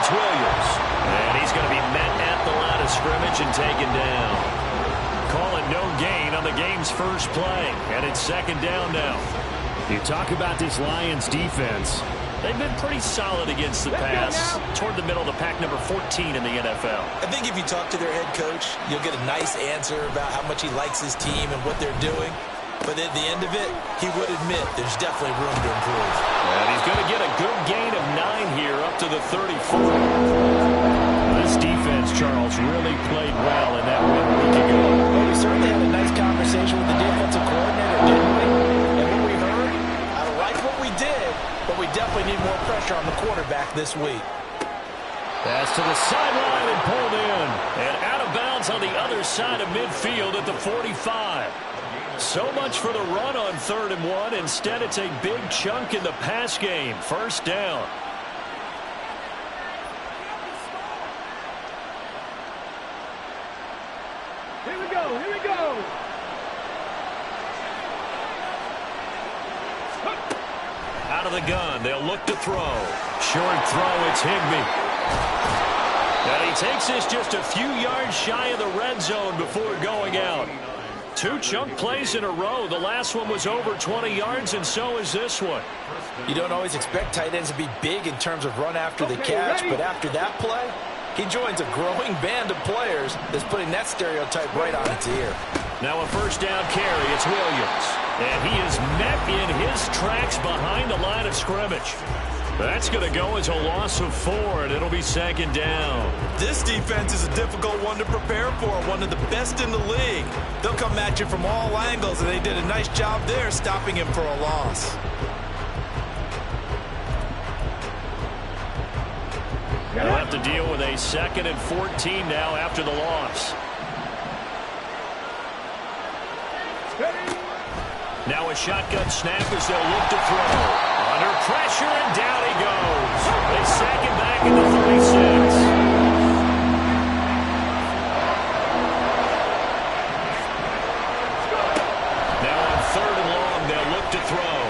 It's Williams. And he's going to be met at the line of scrimmage and taken down. Call it no gain on the game's first play. And it's second down now. You talk about this Lions defense. They've been pretty solid against the pass. Toward the middle of the pack, number 14 in the NFL. I think if you talk to their head coach, you'll get a nice answer about how much he likes his team and what they're doing. But at the end of it, he would admit there's definitely room to improve. And he's going to get a good gain of 9 here up to the 34. This defense, Charles, really played well in that win a week ago. Well, we certainly had a nice conversation with the defensive coordinator, didn't we? And what we heard, I like what we did, but we definitely need more pressure on the quarterback this week. Pass to the sideline and pulled in. And out of bounds on the other side of midfield at the 45. So much for the run on 3rd and 1. Instead, it's a big chunk in the pass game. First down. Here we go, here we go. Out of the gun, they'll look to throw. Short throw, it's Higbee. And he takes this just a few yards shy of the red zone before going out. 2 chunk plays in a row. The last one was over 20 yards, and so is this one. You don't always expect tight ends to be big in terms of run after the catch, but after that play, he joins a growing band of players that's putting that stereotype right on its ear. Now a first down carry. It's Williams. And he is met in his tracks behind the line of scrimmage. That's going to go as a loss of 4, and it'll be second down. This defense is a difficult one to prepare for, one of the best in the league. They'll come at you from all angles, and they did a nice job there stopping him for a loss. They'll have to deal with a 2nd and 14 now after the loss. Now a shotgun snap as they'll look to throw. Under pressure, and down he goes. They sack him back at the 36. Now on 3rd and long, they'll look to throw.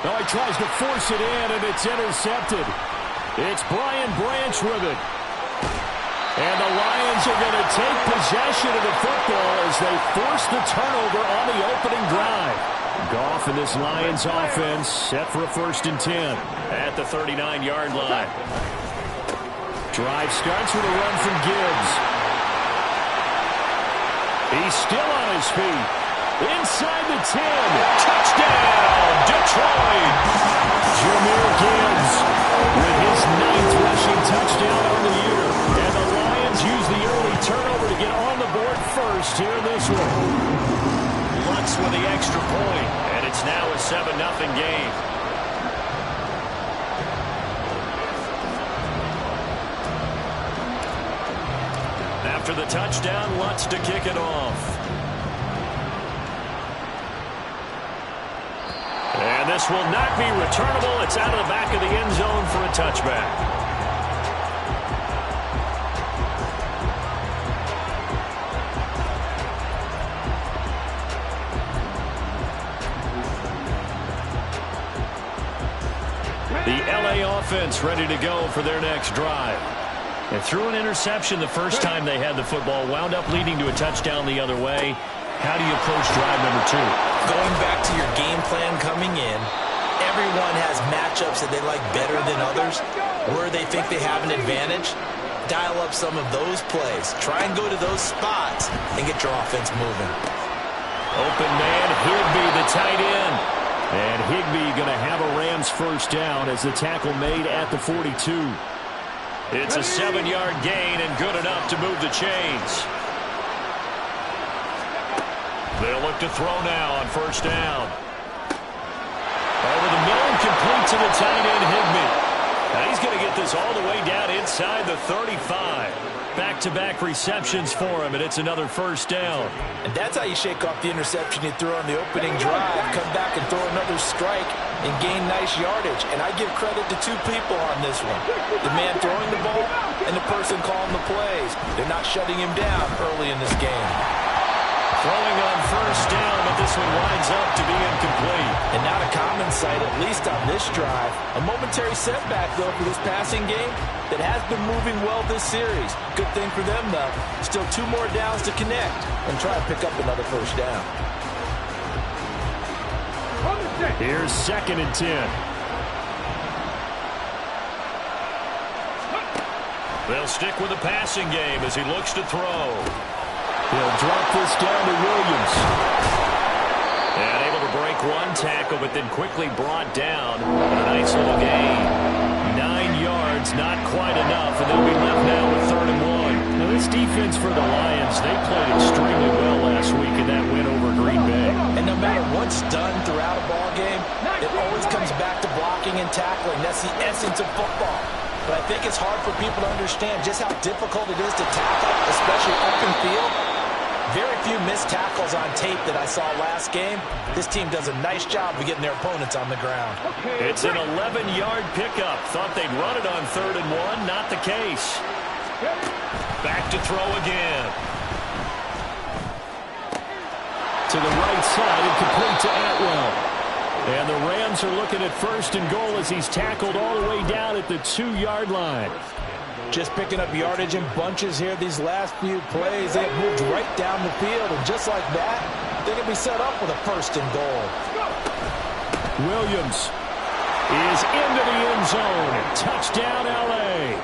Now he tries to force it in, and it's intercepted. It's Brian Branch with it. And the Lions are going to take possession of the football as they force the turnover on the opening drive. Goff and this Lions offense set for a 1st and 10 at the 39-yard line. Drive starts with a run from Gibbs. He's still on his feet. Inside the 10. Touchdown, Detroit! Jahmyr Gibbs with his 9th rushing touchdown on the year. And the Lions use the early turnover to get on the board first here in this one. Lutz with the extra point, and it's now a 7-0 game. After the touchdown, Lutz to kick it off. And this will not be returnable. It's out of the back of the end zone for a touchback. The LA offense ready to go for their next drive. They threw an interception the first time they had the football, wound up leading to a touchdown the other way. How do you approach drive number 2? Going back to your game plan coming in, everyone has matchups that they like better than others. Where they think they have an advantage, dial up some of those plays. Try and go to those spots and get your offense moving. Open man, Higbee, the tight end. And Higbee going to have a Rams first down as the tackle made at the 42. It's a 7-yard gain and good enough to move the chains. They'll look to throw now on first down. Over the middle, complete to the tight end, Higbee. Now he's going to get this all the way down inside the 35. Back-to-back receptions for him, and it's another first down. And that's how you shake off the interception you threw on the opening drive, come back and throw another strike and gain nice yardage. And I give credit to 2 people on this one. The man throwing the ball and the person calling the plays. They're not shutting him down early in this game. Throwing on first down, but this one winds up to be incomplete. And not a common sight, at least on this drive. A momentary setback, though, for this passing game that has been moving well this series. Good thing for them, though. Still 2 more downs to connect and try to pick up another first down. Here's 2nd and 10. They'll stick with the passing game as he looks to throw. He'll drop this down to Williams. And able to break one tackle, but then quickly brought down. A nice little gain. 9 yards, not quite enough, and they'll be left now with 3rd and 1. Now, this defense for the Lions, they played extremely well last week in that win over Green Bay. And no matter what's done throughout a ball game, it always comes back to blocking and tackling. That's the essence of football. But I think it's hard for people to understand just how difficult it is to tackle, especially open field. Very few missed tackles on tape that I saw last game. This team does a nice job of getting their opponents on the ground. It's an 11-yard pickup. Thought they'd run it on 3rd and 1. Not the case. Back to throw again. To the right side and complete to Atwell. And the Rams are looking at 1st and goal as he's tackled all the way down at the 2-yard line. Just picking up yardage in bunches here these last few plays. They have moved right down the field, and just like that, they can be set up with a 1st and goal. Williams is into the end zone. Touchdown, L.A.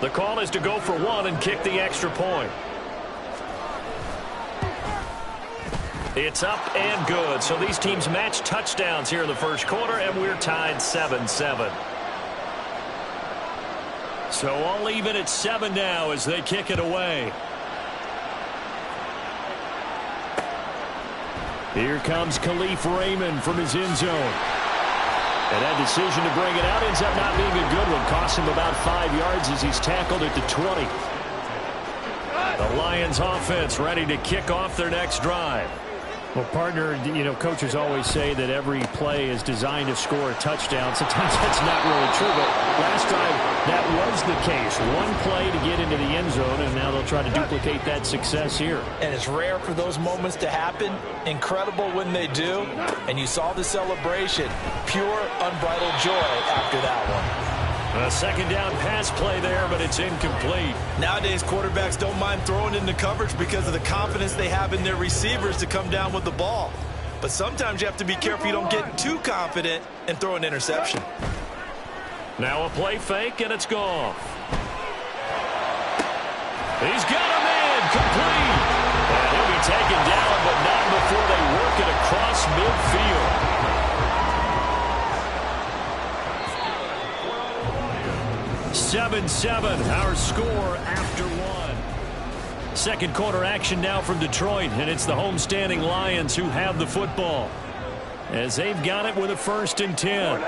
The call is to go for 1 and kick the extra point. It's up and good. So these teams match touchdowns here in the first quarter, and we're tied 7-7. So all even at 7 now as they kick it away. Here comes Khalif Raymond from his end zone. And that decision to bring it out ends up not being a good one. Costs him about 5 yards as he's tackled at the 20. The Lions offense ready to kick off their next drive. Well, partner, you know, coaches always say that every play is designed to score a touchdown. Sometimes that's not really true, but last drive, that was the case. One play to get into the end zone, and now they'll try to duplicate that success here. And it's rare for those moments to happen. Incredible when they do. And you saw the celebration. Pure, unbridled joy after that one. A 2nd down pass play there, but it's incomplete. Nowadays, quarterbacks don't mind throwing into coverage because of the confidence they have in their receivers to come down with the ball. But sometimes you have to be careful you don't get too confident and throw an interception. Now a play fake, and it's gone. He's got a man complete. And he'll be taken down, but not before they work it across midfield. 7-7, our score after 1. Second quarter action now from Detroit, and it's the homestanding Lions who have the football as they've got it with a 1st and 10.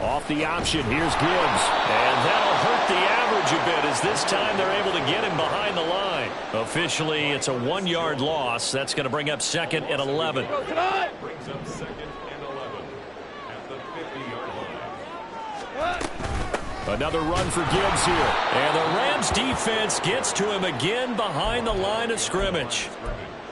Off the option, here's Gibbs. And that'll hurt the average a bit as this time they're able to get him behind the line. Officially, it's a 1-yard loss. That's going to bring up 2nd and 11. Brings up 2nd and 11 at the 50-yard line. Another run for Gibbs here. And the Rams defense gets to him again behind the line of scrimmage.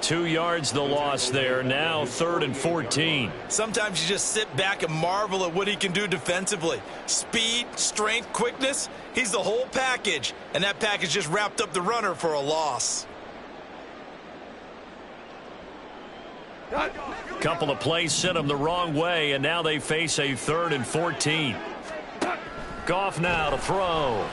2 yards the loss there. Now 3rd and 14. Sometimes you just sit back and marvel at what he can do defensively. Speed, strength, quickness. He's the whole package. And that package just wrapped up the runner for a loss. Couple of plays sent them the wrong way, and now they face a 3rd and 14. Goff now to throw.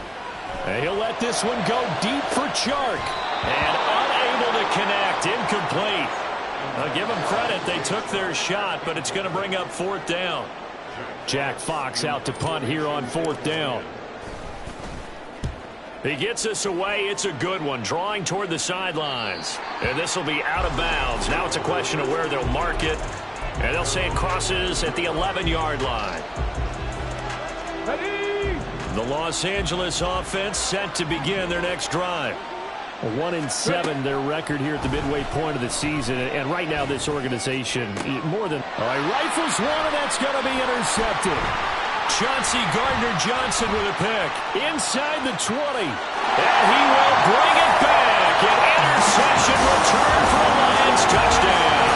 And he'll let this one go deep for Chark. And unable to connect. Incomplete. I'll give them credit. They took their shot, but it's going to bring up 4th down. Jack Fox out to punt here on 4th down. He gets us away. It's a good one. Drawing toward the sidelines. And this will be out of bounds. Now it's a question of where they'll mark it. And they'll say it crosses at the 11-yard line. The Los Angeles offense set to begin their next drive. 1-7, their record here at the midway point of the season. And right now, this organization, more than... All right, rifles one, and that's going to be intercepted. Chauncey Gardner-Johnson with a pick. Inside the 20. And he will bring it back. second. Interception, return for a Lions touchdown.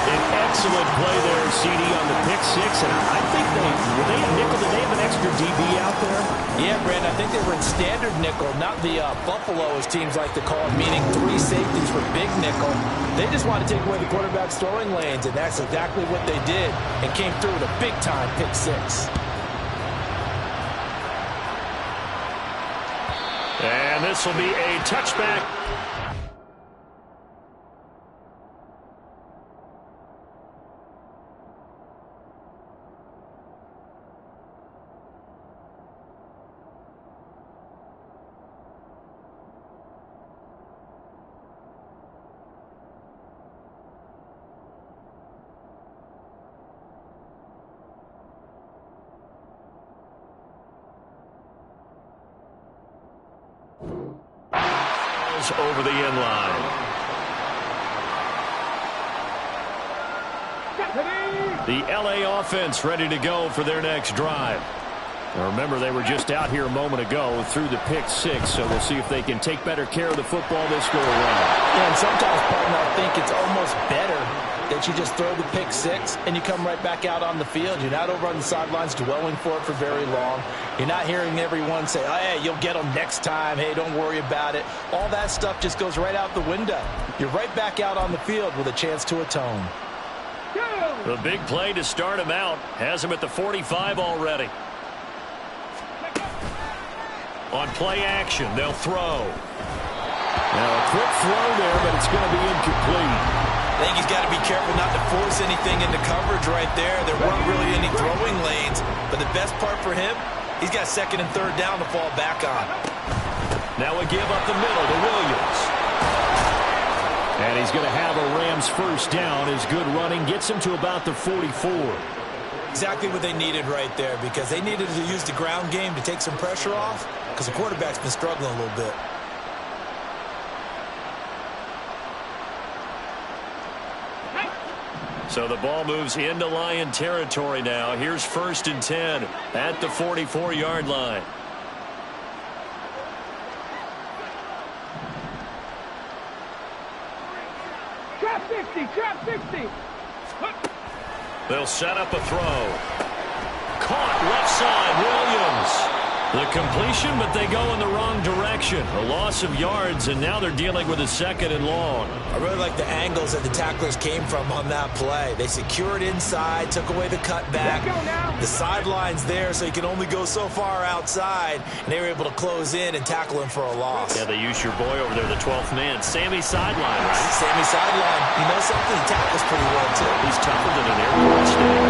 An excellent play there, CD, on the pick six. And I think were they a nickel? Did they have an extra DB out there? Yeah, Brandon, I think they were in standard nickel, not the Buffalo, as teams like to call it, meaning 3 safeties for big nickel. They just want to take away the quarterback's throwing lanes, and that's exactly what they did, and came through with a big-time pick six. And this will be a touchback. Over the end line. The LA offense ready to go for their next drive. Now remember, they were just out here a moment ago through the pick six, so we'll see if they can take better care of the football this go around. Yeah, and sometimes, partner, I think it's almost better that you just throw the pick six and you come right back out on the field. You're not over on the sidelines dwelling for it for very long. You're not hearing everyone say, oh, hey, you'll get them next time. Hey, don't worry about it. All that stuff just goes right out the window. You're right back out on the field with a chance to atone. The big play to start him out has him at the 45 already. On play action, they'll throw. Now a quick throw there, but it's going to be incomplete. I think he's got to be careful not to force anything into coverage right there. There weren't really any throwing lanes, but the best part for him, he's got second and third down to fall back on. Now a give up the middle to Williams. And he's going to have a Rams first down. His good running gets him to about the 44. Exactly what they needed right there, because they needed to use the ground game to take some pressure off, because the quarterback's been struggling a little bit. So the ball moves into Lion territory now. Here's 1st and 10 at the 44-yard line. Trap 60, trap 60. They'll set up a throw. Caught left side, Williams. The completion, but they go in the wrong direction. A loss of yards, and now they're dealing with a 2nd and long. I really like the angles that the tacklers came from on that play. They secured inside, took away the cutback. The sideline's there, so you can only go so far outside, and they were able to close in and tackle him for a loss. Yeah, they used your boy over there, the 12th man. Sammy sideline, right? Sammy sideline. You know something? He tackles pretty well, too. He's tougher than an airport stick.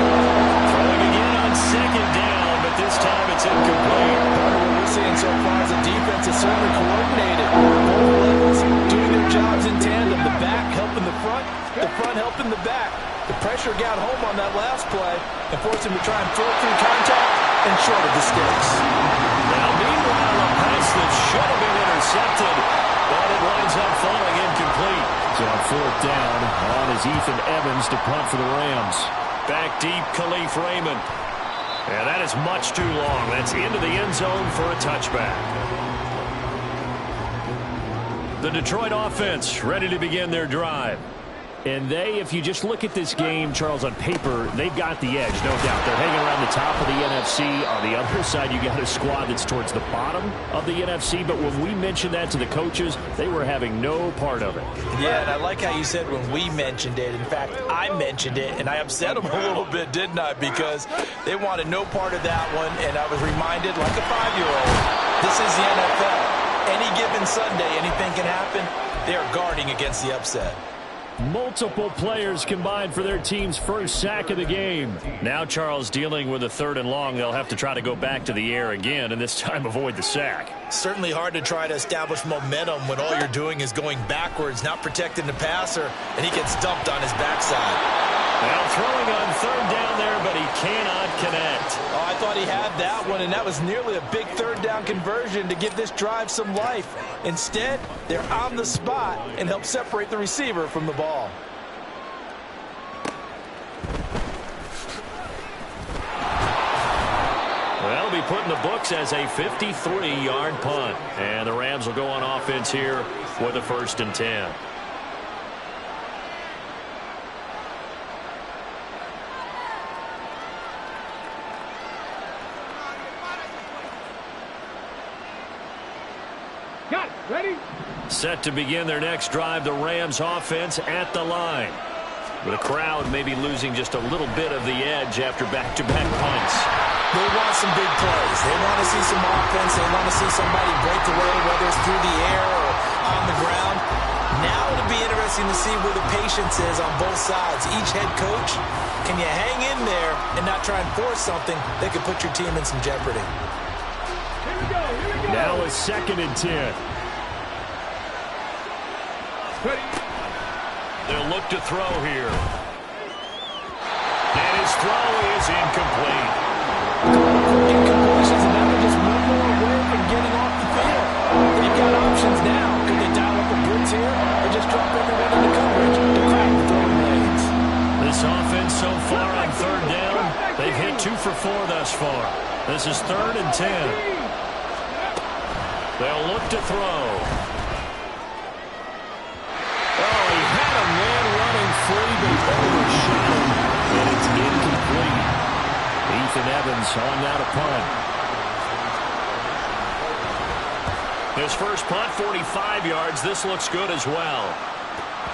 Throwing again on 2nd down, but this time it's incomplete. Part of what we're seeing so far is the defense is certainly coordinated. Both levels doing their jobs in tandem. The back helping the front helping the back. The pressure got home on that last play and forced him to try and throw through contact and short of the sticks. Now, meanwhile, a pass that should have been intercepted, but it winds up falling incomplete. So on 4th down, on is Ethan Evans to punt for the Rams. Back deep, Khalif Raymond. And that is much too long. That's into the end zone for a touchback. The Detroit offense ready to begin their drive. And they, if you just look at this game, Charles, on paper, they've got the edge, no doubt. They're hanging around the top of the NFC. On the other side, you got a squad that's towards the bottom of the NFC. But when we mentioned that to the coaches, they were having no part of it. Yeah, and I like how you said when we mentioned it. In fact, I mentioned it, and I upset them a little bit, didn't I? Because they wanted no part of that one, and I was reminded, like a 5-year-old, this is the NFL. Any given Sunday, anything can happen. They are guarding against the upset. Multiple players combined for their team's first sack of the game. Now Charles dealing with a 3rd and long. They'll have to try to go back to the air again, and this time avoid the sack. Certainly hard to try to establish momentum when all you're doing is going backwards, not protecting the passer, and he gets dumped on his backside. Now throwing on 3rd down there, but he cannot connect. Oh, I thought he had that one, and that was nearly a big 3rd down conversion to give this drive some life. Instead, they're on the spot and help separate the receiver from the ball. Well, it'll be put in the books as a 53-yard punt. And the Rams will go on offense here with a 1st and 10. Got it. Ready? Set to begin their next drive, the Rams offense at the line. The crowd may be losing just a little bit of the edge after back-to-back punts. They want some big plays. They want to see some offense. They want to see somebody break away, whether it's through the air or on the ground. Now it'll be interesting to see where the patience is on both sides. Each head coach, can you hang in there and not try and force something that could put your team in some jeopardy? Here we go. Here we go. Now a 2nd and 10. Ready? They'll look to throw here. And his throw is incomplete. Incompletions, and now they're just one more away from getting off the field. They've got options now. Could they dial up a blitz here or just drop everyone into coverage to crack the throwing lanes? This offense so far on 3rd down, they've hit 2 for 4 thus far. This is 3rd and 10. They'll look to throw. Oh, he had a man running free, but he overshot him, and it's incomplete. Ethan Evans on now to punt. His first punt, 45 yards. This looks good as well.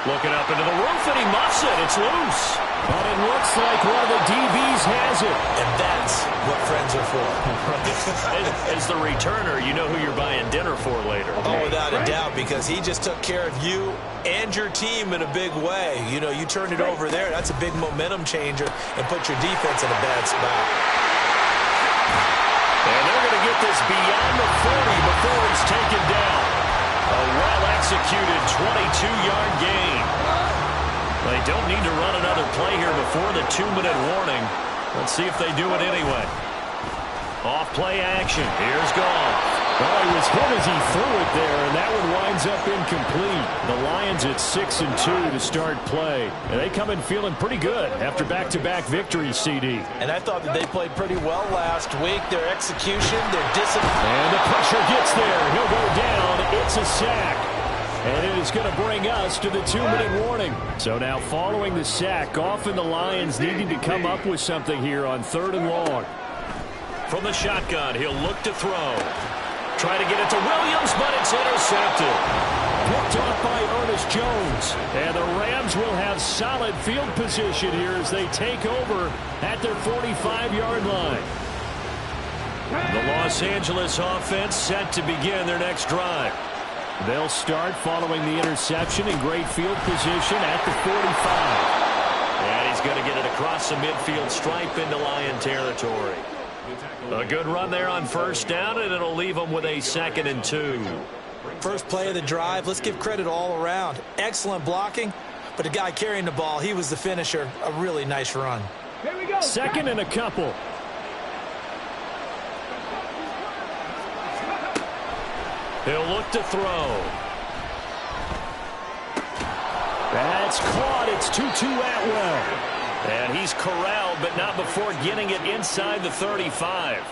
Looking up into the roof, and he muffs it. It's loose. But it looks like one of the DBs has it. And that's what friends are for. As the returner, you know who you're buying dinner for later. Oh, without a doubt, because he just took care of you and your team in a big way. You know, you turned it over there. That's a big momentum changer and put your defense in a bad spot. And they're going to get this beyond the 40 before it's taken down. A well-executed 22-yard gain. They don't need to run another play here before the 2-minute warning. Let's see if they do it anyway. Off-play action. Here's Goff. Well, he was hit as he threw it there, and that one winds up incomplete. The Lions at 6-2 to start play. And they come in feeling pretty good after back-to-back victories, CD. And I thought that they played pretty well last week. Their execution, their discipline. And the pressure gets there. He'll go down. It's a sack. And it is going to bring us to the 2-minute warning. So now following the sack, Goff and the Lions needing to come up with something here on 3rd and long. From the shotgun, he'll look to throw. Try to get it to Williams, but it's intercepted. Picked off by Ernest Jones. And the Rams will have solid field position here as they take over at their 45-yard line. The Los Angeles offense set to begin their next drive. They'll start following the interception in great field position at the 45. And he's going to get it across the midfield stripe into Lion territory. A good run there on 1st down, and it'll leave them with a 2nd and 2. First play of the drive, let's give credit all around. Excellent blocking, but the guy carrying the ball, he was the finisher. A really nice run. Here we go. 2nd and a couple. He'll look to throw. That's caught. It's Tutu Atwell. And he's corralled, but not before getting it inside the 35.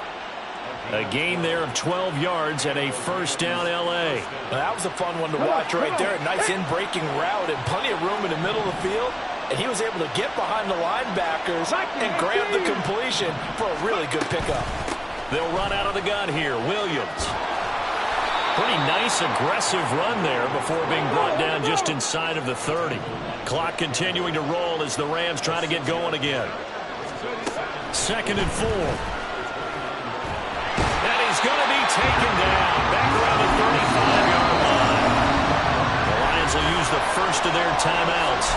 A gain there of 12 yards and a 1st down L.A. That was a fun one to watch right there. A nice in-breaking route and plenty of room in the middle of the field. And he was able to get behind the linebackers and grab the completion for a really good pickup. They'll run out of the gun here. Williams. Pretty nice, aggressive run there before being brought down just inside of the 30. Clock continuing to roll as the Rams try to get going again. 2nd and 4. And he's going to be taken down back around the 35-yard line. The Lions will use the first of their timeouts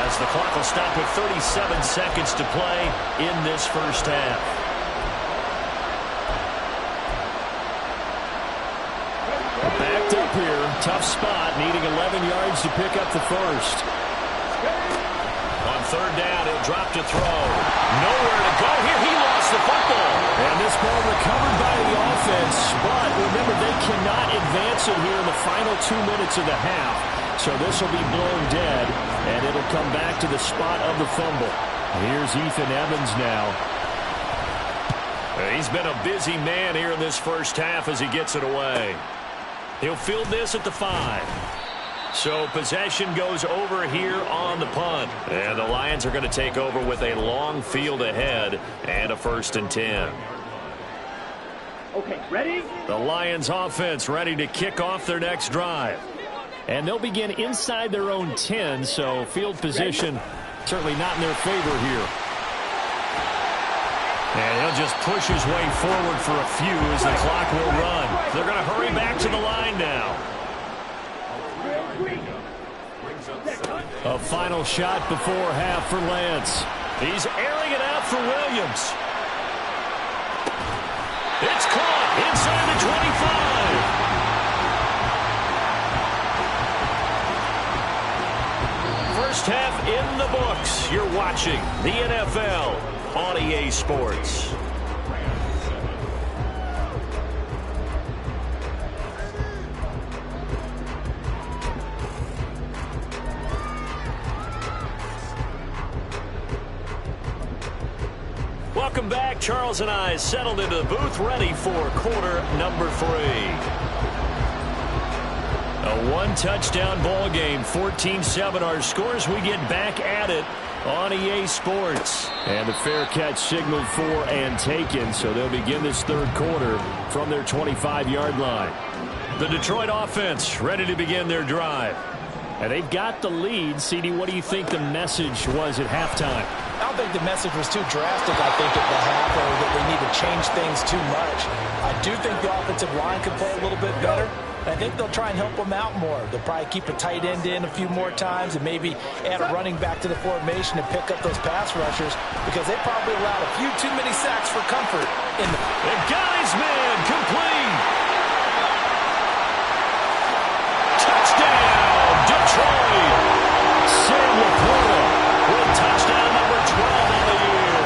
as the clock will stop with 37 seconds to play in this 1st half. Backed up here. Tough spot. Needing 11 yards to pick up the 1st. On 3rd down, he'll drop to throw. Nowhere to go here. He lost the football. And this ball recovered by the offense. But remember, they cannot advance it here in the final 2 minutes of the half. So this will be blown dead. And it'll come back to the spot of the fumble. Here's Ethan Evans now. He's been a busy man here in this first half as he gets it away. He'll field this at the 5. So possession goes over here on the punt. And the Lions are going to take over with a long field ahead and a 1st and 10. Okay, ready? The Lions offense ready to kick off their next drive. And they'll begin inside their own 10, so field position certainly not in their favor here. And he'll just push his way forward for a few as the clock will run. They're going to hurry back to the line now. A final shot before half for Lance. He's airing it out for Williams. It's caught inside the 25. First half in the books. You're watching the NFL on EA Sports. Welcome back. Charles and I settled into the booth, ready for quarter number 3. A one-touchdown ball game, 14-7 our scores. We get back at it on EA Sports. And the fair catch signaled for and taken, so they'll begin this third quarter from their 25-yard line. The Detroit offense ready to begin their drive. And they've got the lead. CD, what do you think the message was at halftime? I don't think the message was too drastic, I think, at the half, or that they need to change things too much. I do think the offensive line could play a little bit better. I think they'll try and help them out more. They'll probably keep a tight end in a few more times and maybe add a running back to the formation and pick up those pass rushers because they probably allowed a few too many sacks for comfort. They got his man complete. Touchdown, Detroit. Sam LaPorta with touchdown number 12 on the year.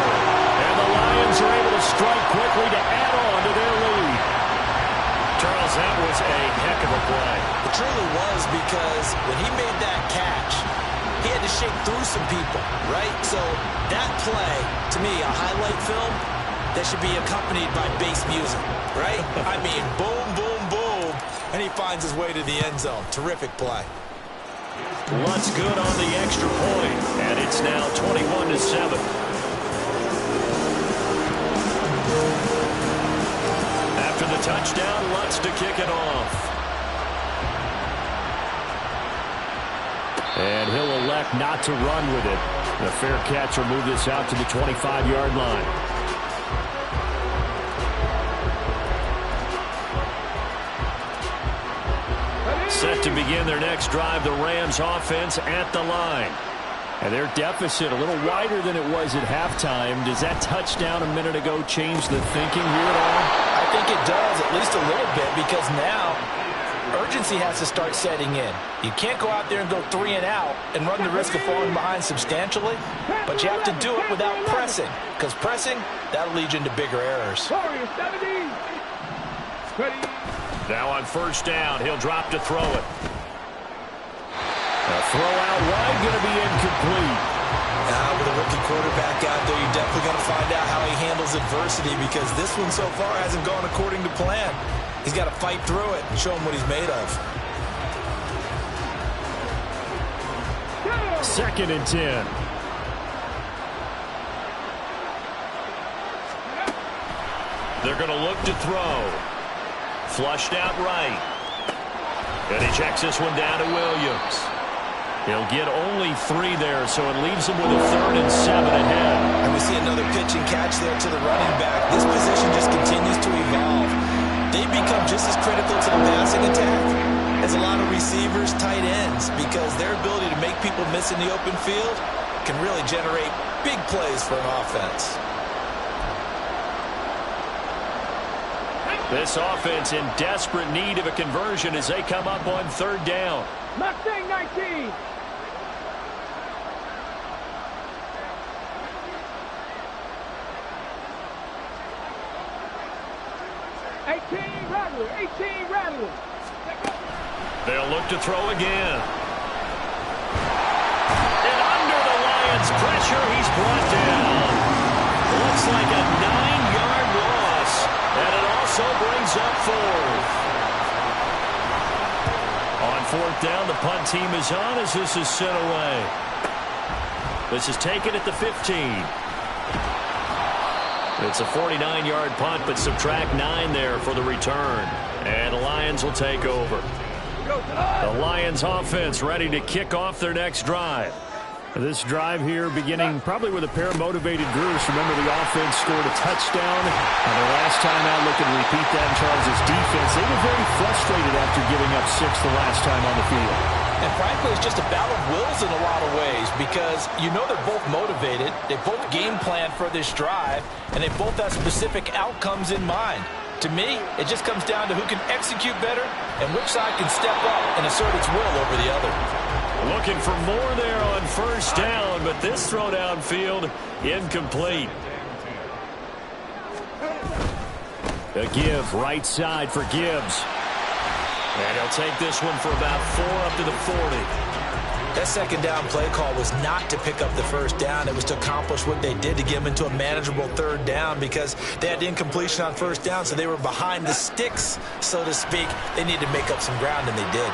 And the Lions are able to strike quickly to add on to their lead. Charles, that was a heck of a play. It truly was, because when he made that catch, he had to shake through some people, right? So that play, to me, a highlight film that should be accompanied by bass music, right? I mean, boom, boom, boom, and he finds his way to the end zone. Terrific play. Lutz good on the extra point, and it's now 21-7. After the touchdown, Lutz to kick it off. And he'll elect not to run with it. The fair catch will move this out to the 25-yard line. Set to begin their next drive, the Rams offense at the line. And their deficit a little wider than it was at halftime. Does that touchdown a minute ago change the thinking here at all? I think it does, at least a little bit, because now urgency has to start setting in. You can't go out there and go 3 and out and run the risk of falling behind substantially, but you have to do it without pressing, because pressing, that'll lead you into bigger errors. Now on first down, he'll drop to throw it. A throw out wide, going to be incomplete. With a rookie quarterback out there, you're definitely going to find out how he handles adversity, because this one so far hasn't gone according to plan. He's got to fight through it and show him what he's made of. 2nd and 10. They're going to look to throw. Flushed out right. And he checks this one down to Williams. He'll get only 3 there, so it leaves him with a 3rd and 7 ahead. And we see another pitch and catch there to the running back. This position just continues to evolve. They become just as critical to the passing attack as a lot of receivers, tight ends, because their ability to make people miss in the open field can really generate big plays for an offense. This offense in desperate need of a conversion as they come up on 3rd down. Mustang 19. They'll look to throw again. And under the Lions' pressure, he's brought down. Looks like a 9-yard loss. fourth down. The punt team is on as this is sent away. This is taken at the 15. It's a 49-yard punt, but subtract 9 there for the return. And the Lions will take over. The Lions offense ready to kick off their next drive. This drive here beginning probably with a pair of motivated groups. Remember, the offense scored a touchdown on their last time out. Look and repeat that in Charles' defense. They were very frustrated after giving up 6 the last time on the field. And frankly, it's just a battle of wills in a lot of ways because you know they're both motivated. They both game plan for this drive, and they both have specific outcomes in mind. To me, it just comes down to who can execute better and which side can step up and assert its will over the other. Looking for more there on first down, but this throw downfield incomplete. A give right side for Gibbs. And he'll take this one for about 4 up to the 40. That second down play call was not to pick up the first down. It was to accomplish what they did to get them into a manageable third down because they had incompletion on first down, so they were behind the sticks, so to speak. They needed to make up some ground, and they did.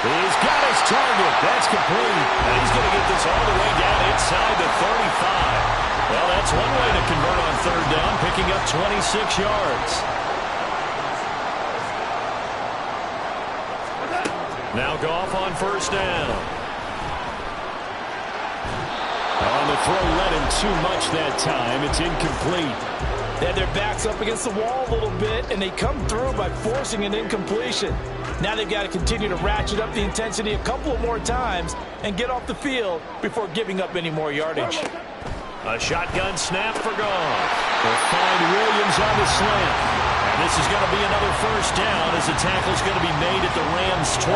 He's got his target. That's complete. And he's going to get this all the way down inside the 35. Well, that's one way to convert on third down, picking up 26 yards. Now Goff on first down. On the throw, let him too much that time. It's incomplete. They had their backs up against the wall a little bit, and they come through by forcing an incompletion. Now they've got to continue to ratchet up the intensity a couple of more times and get off the field before giving up any more yardage. A shotgun snap for Goff. They'll find Williams on the slant. And this is going to be another first down as the tackle's going to be made at the Rams' 23.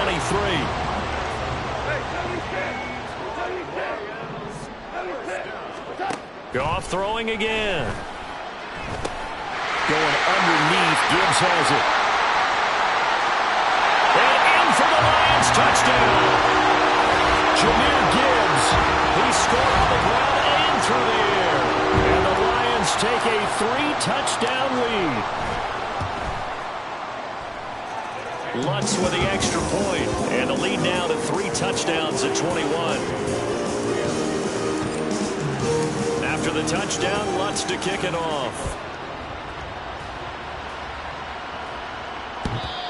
Goff throwing again. Going underneath. Gibbs has it. And in for the Lions touchdown. Jahmyr Gibbs. He scored on the ground and through the air. And the Lions take a 3-touchdown lead. Lutz with the extra point, and the lead now to 3 touchdowns at 21. After the touchdown, Lutz to kick it off.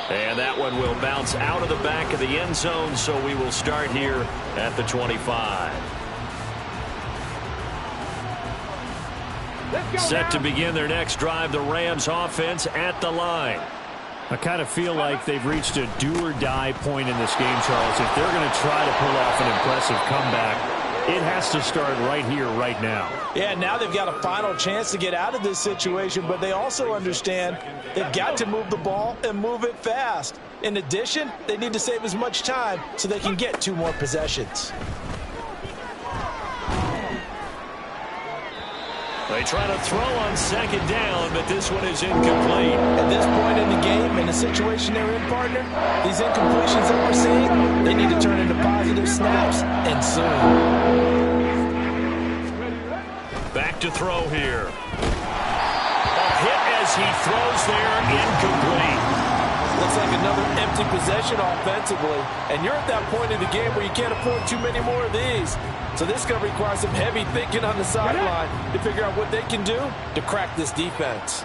And that one will bounce out of the back of the end zone, so we will start here at the 25. Set to begin their next drive, the Rams offense at the line. I kind of feel like they've reached a do-or-die point in this game, Charles. If they're going to try to pull off an impressive comeback, it has to start right here, right now. Yeah, now they've got a final chance to get out of this situation, but they also understand they've got to move the ball and move it fast. In addition, they need to save as much time so they can get 2 more possessions. They try to throw on second down, but this one is incomplete. At this point in the game, in the situation they're in, partner, these incompletions that we're seeing, they need to turn into positive snaps, and soon. Back to throw here. A hit as he throws there, incomplete. Looks like another empty possession offensively, and you're at that point in the game where you can't afford too many more of these. So this is going to require some heavy thinking on the sideline to figure out what they can do to crack this defense.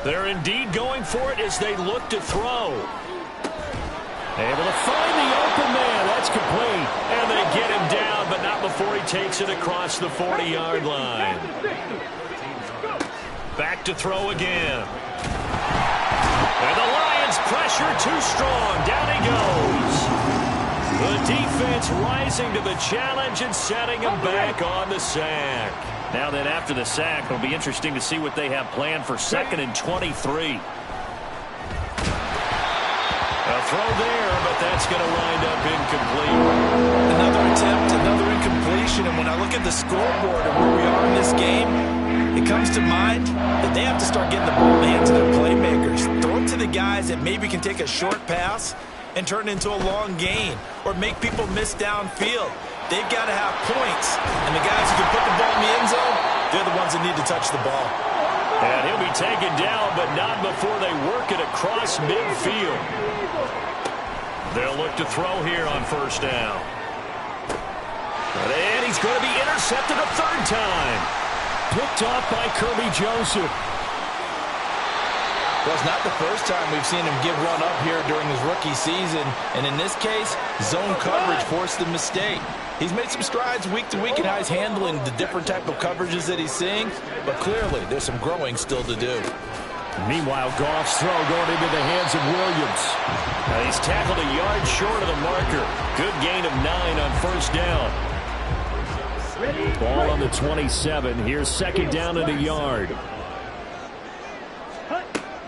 They're indeed going for it as they look to throw. Able to find the open man. That's complete. And they get him down, but not before he takes it across the 40-yard line. Back to throw again. And the Lions pressure too strong. Down he goes. The defense rising to the challenge and setting him back on the sack. Now then, after the sack, it'll be interesting to see what they have planned for 2nd and 23. A throw there, but that's going to wind up incomplete. Another attempt, another incompletion, and when I look at the scoreboard and where we are in this game, it comes to mind that they have to start getting the ball in the hands of their playmakers. Throw it to the guys that maybe can take a short pass and turn it into a long gain or make people miss downfield. They've got to have points, and the guys who can put the ball in the end zone, they're the ones that need to touch the ball. And he'll be taken down, but not before they work it across midfield. They'll look to throw here on first down. And he's going to be intercepted a third time. Picked off by Kirby Joseph. Well, it's not the first time we've seen him give one up here during his rookie season. And in this case, zone coverage forced the mistake. He's made some strides week to week in how he's handling the different type of coverages that he's seeing. But clearly, there's some growing still to do. Meanwhile, Goff's throw going into the hands of Williams. Now he's tackled a yard short of the marker. Good gain of 9 on first down. Ball on the 27. Here's second down and a yard.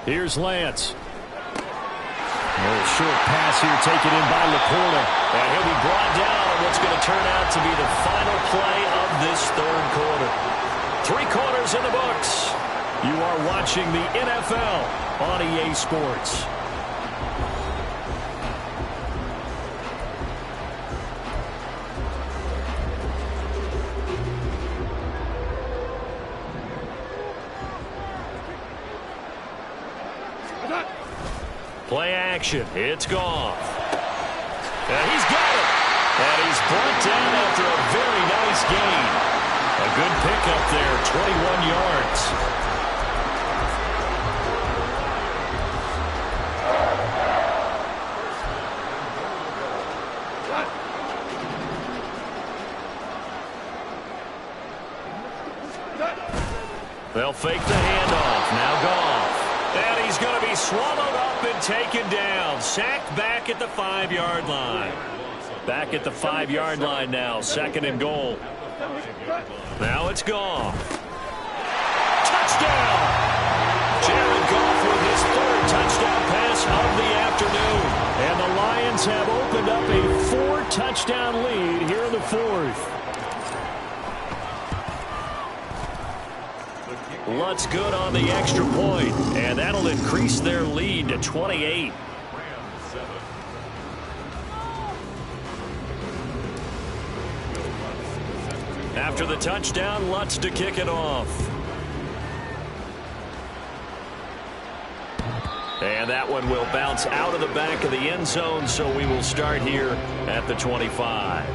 Here's Lance. A short pass here taken in by Laporta. And he'll be brought down on what's going to turn out to be the final play of this third quarter. 3 quarters in the books. You are watching the NFL on EA Sports. Play action. It's Goff. And he's got it. And he's brought down after a very nice gain. A good pickup there, 21 yards. They'll fake the handoff. Now Goff. And he's going to be swallowed up and taken down. Sacked back at the 5-yard line. Back at the 5-yard line now. Second and goal. Now it's Goff. Touchdown! Jared Goff with his 3rd touchdown pass of the afternoon. And the Lions have opened up a 4-touchdown lead here in the 4th. Lutz good on the extra point, and that'll increase their lead to 28. After the touchdown, Lutz to kick it off. And that one will bounce out of the back of the end zone, so we will start here at the 25.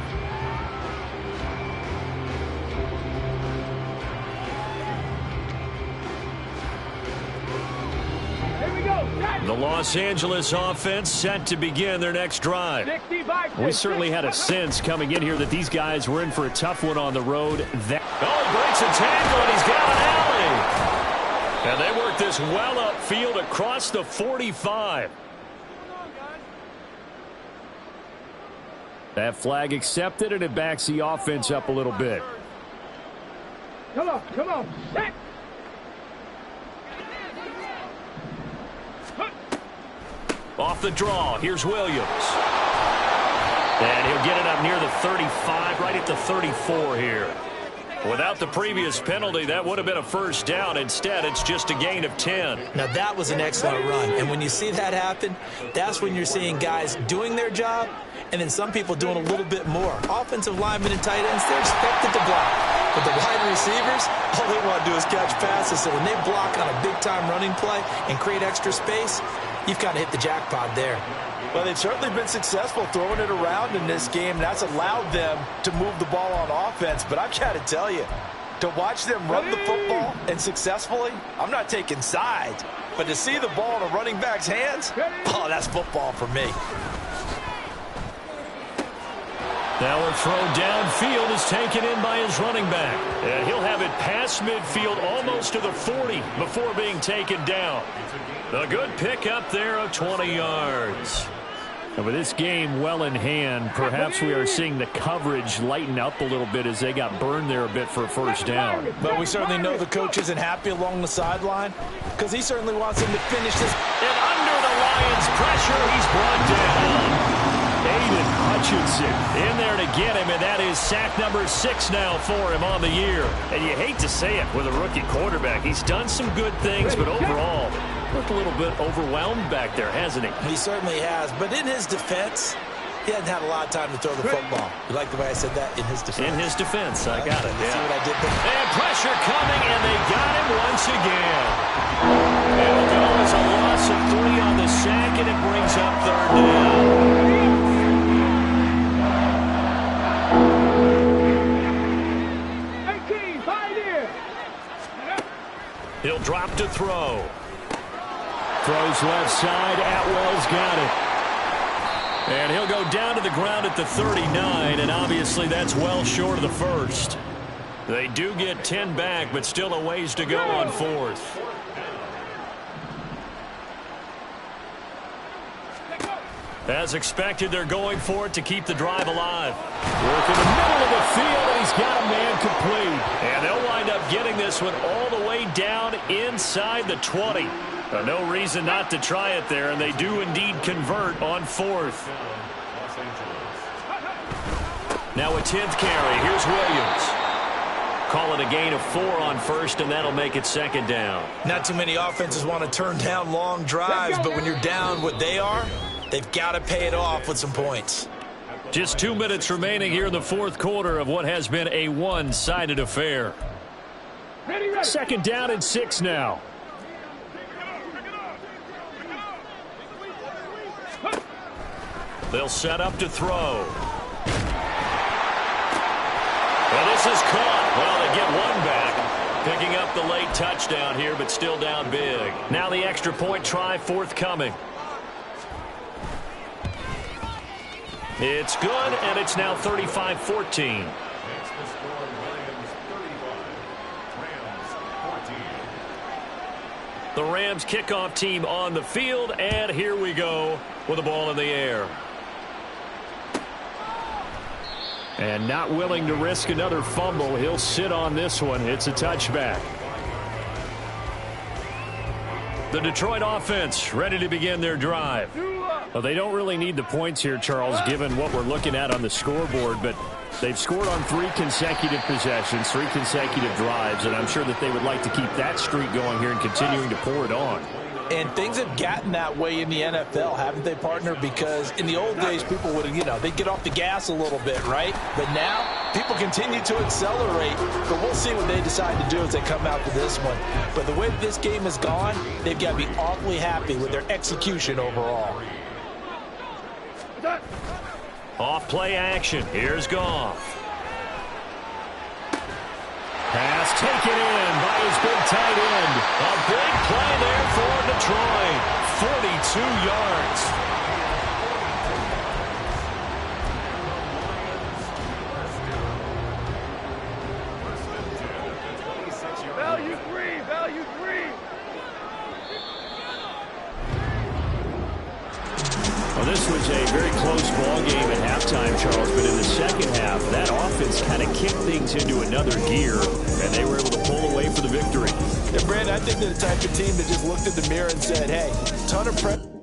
The Los Angeles offense set to begin their next drive. We certainly had a sense coming in here that these guys were in for a tough one on the road. He breaks a tackle, and he's got an alley. And they work this well upfield across the 45. That flag accepted, and it backs the offense up a little bit. Come on, set. Off the draw, here's Williams. And he'll get it up near the 35, right at the 34 here. Without the previous penalty, that would have been a first down. Instead, it's just a gain of 10. Now, that was an excellent run. And when you see that happen, that's when you're seeing guys doing their job and then some people doing a little bit more. Offensive linemen and tight ends, they're expected to block. But the wide receivers, all they want to do is catch passes. So when they block on a big-time running play and create extra space, you've kind of hit the jackpot there. Well, they've certainly been successful throwing it around in this game. That's allowed them to move the ball on offense. But I've got to tell you, to watch them run the football and successfully, I'm not taking sides. But to see the ball in a running back's hands, oh, that's football for me. Now a throw downfield is taken in by his running back. And he'll have it past midfield almost to the 40 before being taken down. A good pickup there of 20 yards. And with this game well in hand, perhaps we are seeing the coverage lighten up a little bit as they got burned there a bit for a first down. But we certainly know the coach isn't happy along the sideline because he certainly wants him to finish this. And under the Lions' pressure, he's brought down. Aiden Hutchinson in there to get him, and that is sack number 6 now for him on the year. And you hate to say it with a rookie quarterback. He's done some good things, but overall, looked a little bit overwhelmed back there, hasn't he? He certainly has. But in his defense, He hasn't had a lot of time to throw the football. You like the way I said that? In his defense. In his defense, I got it. You see what I did there? And pressure coming, and they got him once again. It'll go as a loss of 3 on the sack, and it brings up 3rd down. He'll drop to throw. Throws left side. Atwell's got it. And he'll go down to the ground at the 39, and obviously that's well short of the first. They do get 10 back, but still a ways to go on 4th. As expected, they're going for it to keep the drive alive. Work in the middle of the field, and he's got a man complete. And they'll wind up getting this one all the way down inside the 20. No reason not to try it there, and they do indeed convert on 4th. Now a 10th carry. Here's Williams. Call it a gain of 4 on 1st, and that'll make it 2nd down. Not too many offenses want to turn down long drives, but when you're down what they are, they've got to pay it off with some points. Just 2 minutes remaining here in the 4th quarter of what has been a one-sided affair. 2nd down and 6 now. They'll set up to throw. Well, this is caught. Well, they get 1 back. Picking up the late touchdown here, but still down big. Now the extra point try forthcoming. It's good, and it's now 35-14. The Rams kickoff team on the field, and here we go with the ball in the air. And not willing to risk another fumble. He'll sit on this one. It's a touchback. The Detroit offense ready to begin their drive. Well, they don't really need the points here, Charles, given what we're looking at on the scoreboard, but they've scored on 3 consecutive possessions, 3 consecutive drives, and I'm sure that they would like to keep that streak going here and continuing to pour it on. And things have gotten that way in the NFL, haven't they, partner? Because in the old days, people would, they'd get off the gas a little bit, right? But now, people continue to accelerate. But we'll see what they decide to do as they come out to this one. But the way this game has gone, they've got to be awfully happy with their execution overall. Off play action. Here's Goff. Pass taken in by his big tight end. A big play there for Detroit. 42 yards. Value 3, value 3. Well, this was a very close ball game at halftime, Charles, but in the second half, that offense kind of kicked things into another gear, and they were able to pull away for the victory. And, Brandon, I think they're the type of team that just looked in the mirror and said, hey, ton of pressure.